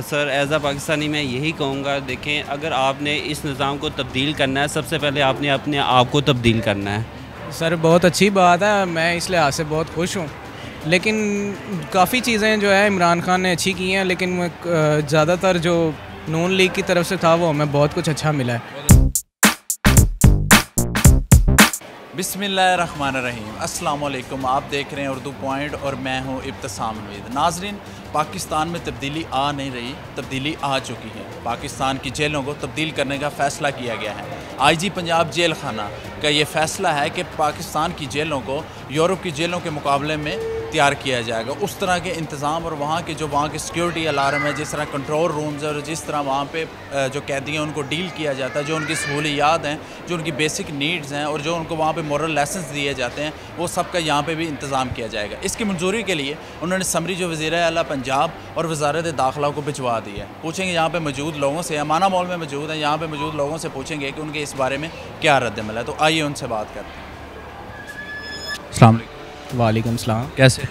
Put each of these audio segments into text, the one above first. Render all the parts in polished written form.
Sir as a Pakistani میں یہی کہوں گا، دیکھیں اگر آپ نے اس نظام کو تبدیل کرنا ہے، سب سے پہلے آپ نے اپنے آپ کو تبدیل کرنا ہے۔ سر بہت اچھی بات ہے، میں اس لحاظ سے بہت خوش ہوں، لیکن کافی چیزیں جو ہے عمران خان نے اچھی کی ہیں، لیکن زیادہ تر جو نون لیگ کی طرف سے تھا وہ ہمیں بہت کچھ اچھا ملا ہے۔ بسم اللہ الرحمن الرحیم، السلام علیکم، آپ دیکھ رہے ہیں اردو پوائنٹ اور میں ہوں ابتسام نوید۔ ناظرین، پاکستان میں تبدیلی آ نہیں رہی، تبدیلی آ چکی ہے۔ پاکستان کی جیلوں کو تبدیل کرنے کا فیصلہ کیا گیا ہے۔ آئی جی پنجاب جیل خانہ کا یہ فیصلہ ہے کہ پاکستان کی جیلوں کو یورپ کی جیلوں کے مقابلے میں تیار کیا جائے گا۔ اس طرح کے انتظام اور وہاں کے سیکیورٹی الارم ہے، جس طرح کنٹرول رومز اور جس طرح وہاں پہ جو قیدی ہیں ان کو ڈیل کیا جاتا ہے، جو ان کی سہولیات ہیں، جو ان کی بیسک نیڈز ہیں اور جو ان کو وہاں پہ مورل لیسنز دیے جاتے ہیں، وہ سب کا یہاں پہ بھی انتظام کیا جائے گا۔ اس کی منظوری کے لیے انہوں نے سمری جو وزیر اعلیٰ پنجاب اور وزارت داخلہ کو بھجوا دی ہے۔ پوچھیں گے یہاں پہ موجود لوگوں سے، امانہ مال میں موجود ہیں، یہاں پہ موجود لوگوں سے پوچھیں گے کہ ان کے اس بارے میں کیا رد عمل ہے، تو آئیے ان سے بات کرتے ہیں۔ السلام علیکم۔ وعلیکم السلام، کیسے؟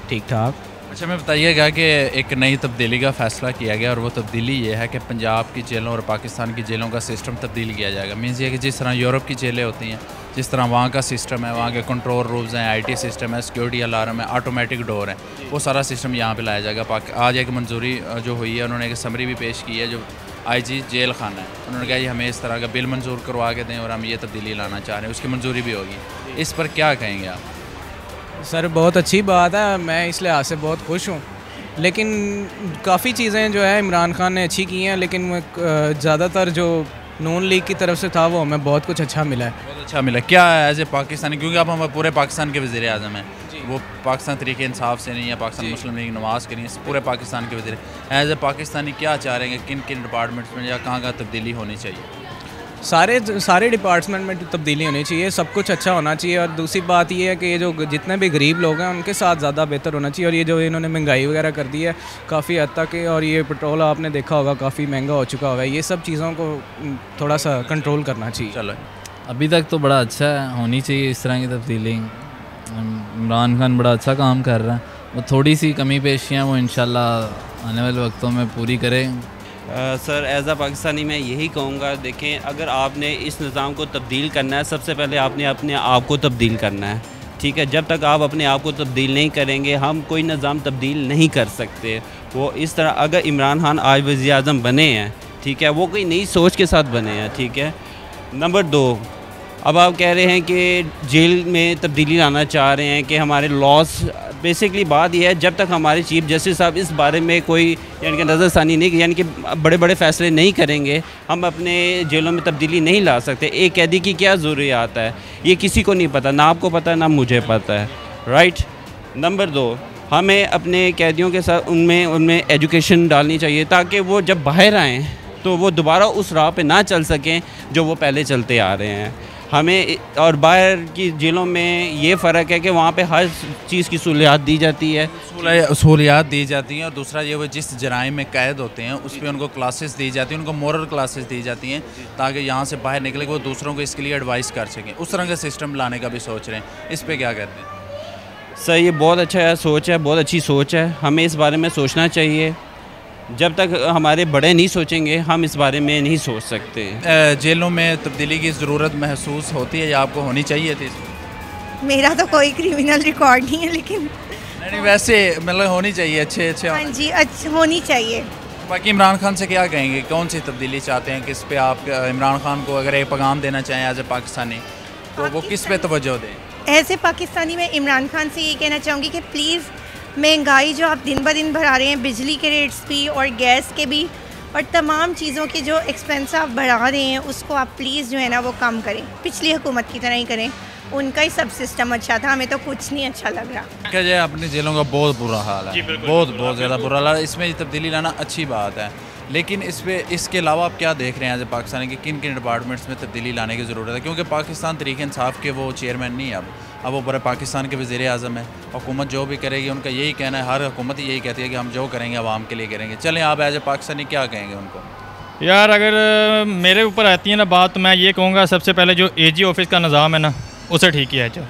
ٹھیک ٹھاک۔ اچھا، میں بتائیے گا کہ ایک نئی تبدیلی کا فیصلہ کیا گیا اور وہ تبدیلی یہ ہے کہ پنجاب کی جیلوں اور پاکستان کی جیلوں کا سسٹم تبدیل کیا جائے گا۔ مینز یہ کہ جس طرح یورپ کی جیلیں ہوتی ہیں، جس طرح وہاں کا سسٹم ہے، وہاں کے کنٹرول رومز ہیں، آئی ٹی سسٹم ہے، سیکیورٹی الارم ہے، آٹومیٹک ڈور ہے، وہ سارا سسٹم یہاں پہ لایا جائے گا۔ آج ایک منظوری جو ہوئی ہے، انہوں نے ایک سمری بھی پیش کی ہے جو آئی جی جیل خانہ ہے، انہوں نے کہا یہ ہمیں اس طرح کا بل منظور کروا کے دیں اور ہم یہ تبدیلی لانا چاہ رہے ہیں، اس کی منظوری بھی ہوگی۔ اس پر کیا کہیں گے آپ؟ سر بہت اچھی بات ہے، میں اس لحاظ سے بہت خوش ہوں، لیکن کافی چیزیں جو ہے عمران خان نے اچھی کی ہیں، لیکن زیادہ تر جو نون لیگ کی طرف سے تھا وہ ہمیں بہت کچھ اچھا ملا ہے۔ بہت اچھا ملا کیا ہے ایز اے پاکستانی، کیونکہ آپ ہم پورے پاکستان کے وزیر اعظم ہیں، وہ پاکستان تحریک انصاف سے نہیں ہے، پاکستان مسلم لیگ نواز کے نہیں ہے، پورے پاکستان کے وزیر ایز اے پاکستانی کیا چاہ رہے ہیں کہ کن کن ڈپارٹمنٹس میں یا کہاں کہاں تبدیلی ہونی چاہیے؟ سارے ڈپارٹمنٹ میں تبدیلی ہونی چاہیے، سب کچھ اچھا ہونا چاہیے، اور دوسری بات یہ ہے کہ یہ جو جتنے بھی غریب لوگ ہیں ان کے ساتھ زیادہ بہتر ہونا چاہیے، اور یہ جو انہوں نے مہنگائی وغیرہ کر دی ہے کافی حد تک، اور یہ پٹرول آپ نے دیکھا ہوگا کافی مہنگا ہو چکا ہوگا، یہ سب چیزوں کو تھوڑا سا کنٹرول کرنا چاہیے۔ چلو، ابھی تک تو بڑا اچھا ہے، ہونی چاہیے اس طرح کی تبدیلی۔ عمران خان بڑا اچھا کام کر رہا ہے، وہ تھوڑی سی کمی پیشیاں وہ انشاءاللہ آنے والے وقتوں میں پوری کرے۔ سر ایز اے پاکستانی میں یہی کہوں گا، دیکھیں اگر آپ نے اس نظام کو تبدیل کرنا ہے، سب سے پہلے آپ نے اپنے آپ کو تبدیل کرنا ہے، ٹھیک ہے؟ جب تک آپ اپنے آپ کو تبدیل نہیں کریں گے، ہم کوئی نظام تبدیل نہیں کر سکتے۔ وہ اس طرح اگر عمران خان آج وزیر اعظم بنے ہیں، ٹھیک ہے، وہ کوئی نئی سوچ کے ساتھ بنے ہیں، ٹھیک ہے۔ نمبر 2، اب آپ کہہ رہے ہیں کہ جیل میں تبدیلی لانا چاہ رہے ہیں کہ ہمارے لاس، بیسکلی بات یہ ہے جب تک ہمارے چیف جسٹس صاحب اس بارے میں کوئی یعنی کہ نظر ثانی نہیں، یعنی کہ بڑے بڑے فیصلے نہیں کریں گے، ہم اپنے جیلوں میں تبدیلی نہیں لا سکتے۔ ایک قیدی کی کیا ضروریات ہے یہ کسی کو نہیں پتہ، نہ آپ کو پتہ ہے نہ مجھے پتہ ہے، رائٹ؟ نمبر 2، ہمیں اپنے قیدیوں کے ساتھ ان میں ایجوکیشن ڈالنی چاہیے تاکہ وہ جب باہر آئیں تو وہ دوبارہ اس راہ پہ نہ چل سکیں جو وہ پہلے چلتے آ رہے ہیں۔ ہمیں اور باہر کی جیلوں میں یہ فرق ہے کہ وہاں پہ ہر چیز کی سہولیات دی جاتی ہے، سہولیات دی جاتی ہیں، اور دوسرا یہ وہ جس جرائم میں قید ہوتے ہیں اس پہ ان کو کلاسز دی جاتی ہیں، ان کو مورل کلاسز دی جاتی ہیں تاکہ یہاں سے باہر نکلے کہ وہ دوسروں کو اس کے لیے ایڈوائز کر سکیں۔ اس طرح کا سسٹم لانے کا بھی سوچ رہے ہیں، اس پہ کیا کہتے ہیں؟ سر یہ بہت اچھا سوچ ہے، بہت اچھی سوچ ہے، ہمیں اس بارے میں سوچنا چاہیے۔ جب تک ہمارے بڑے نہیں سوچیں گے ہم اس بارے میں نہیں سوچ سکتے۔ جیلوں میں تبدیلی کی ضرورت محسوس ہوتی ہے یا آپ کو ہونی چاہیے تھی؟ میرا تو کوئی کرمنل ریکارڈ نہیں ہے، لیکن نہیں ویسے مطلب ہونی چاہیے، اچھے ہاں جی ہونی چاہیے۔ باقی عمران خان سے کیا کہیں گے، کون سی تبدیلی چاہتے ہیں، کس پہ آپ عمران خان کو اگر ایک پیغام دینا چاہیں ایز اے پاکستانی تو وہ کس پہ توجہ دیں؟ ایز اے پاکستانی میں عمران خان سے یہ کہنا چاہوں گی کہ پلیز مہنگائی جو آپ دن بدن بڑھا رہے ہیں، بجلی کے ریٹس بھی اور گیس کے بھی اور تمام چیزوں کے جو ایکسپینس آپ بڑھا رہے ہیں اس کو آپ پلیز جو ہے نا وہ کم کریں، پچھلی حکومت کی طرح ہی کریں، ان کا ہی سب سسٹم اچھا تھا، ہمیں تو کچھ نہیں اچھا لگ رہا۔ کہ جو اپنی جیلوں کا بہت برا حال ہے، بہت زیادہ برا حال ہے، اس میں تبدیلی لانا اچھی بات ہے، لیکن اس کے علاوہ آپ کیا دیکھ رہے ہیں ایز اے پاکستانی کہ کن کن ڈپارٹمنٹس میں تبدیلی لانے کی ضرورت ہے؟ کیونکہ پاکستان تحریک انصاف کے وہ چیئرمین نہیں ہے، اب وہ پورے پاکستان کے وزیر اعظم ہیں، حکومت جو بھی کرے گی ان کا یہی کہنا ہے، ہر حکومت یہی کہتی ہے کہ ہم جو کریں گے عوام کے لیے کریں گے۔ چلیں آپ ایز اے پاکستانی کیا کہیں گے ان کو؟ یار اگر میرے اوپر آتی ہے نا بات تو میں یہ کہوں گا سب سے پہلے جو اے جی آفس کا نظام ہے نا اسے ٹھیک کیا جائے،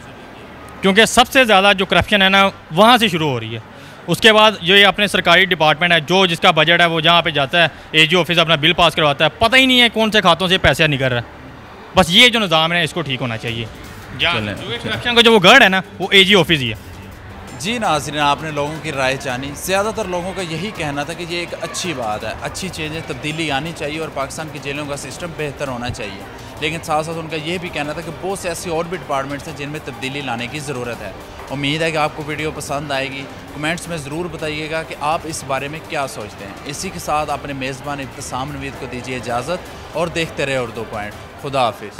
کیونکہ سب سے زیادہ جو کرپشن ہے نا وہاں سے شروع ہو رہی ہے، اس کے بعد جو یہ اپنے سرکاری ڈپارٹمنٹ ہے جو جس کا بجٹ ہے وہ جہاں پہ جاتا ہے اے جی آفس اپنا بل پاس کرواتا ہے, پتہ ہی نہیں ہے کون سے کھاتوں سے پیسے نکل رہا ہے. بس یہ جو نظام ہے اس کو ٹھیک ہونا چاہیے. کرپشن کا جو وہ گڑھ ہے نا وہ اے جی آفس ہی ہے. جی ناظرین, آپ نے لوگوں کی رائے جانی. زیادہ تر لوگوں کا یہی کہنا تھا کہ یہ ایک اچھی بات ہے, اچھی چیزیں, تبدیلی آنی چاہیے اور پاکستان کی جیلوں کا سسٹم بہتر ہونا چاہیے. لیکن ساتھ ساتھ ان کا یہ بھی کہنا تھا کہ بہت سے ایسے اور بھی ڈپارٹمنٹس ہیں جن میں تبدیلی لانے کی ضرورت ہے. امید ہے کہ آپ کو ویڈیو پسند آئے گی. کمنٹس میں ضرور بتائیے گا کہ آپ اس بارے میں کیا سوچتے ہیں. اسی کے ساتھ اپنے میزبان ابتسام نوید کو دیجیے اجازت اور دیکھتے رہے اردو پوائنٹ. خدا حافظ.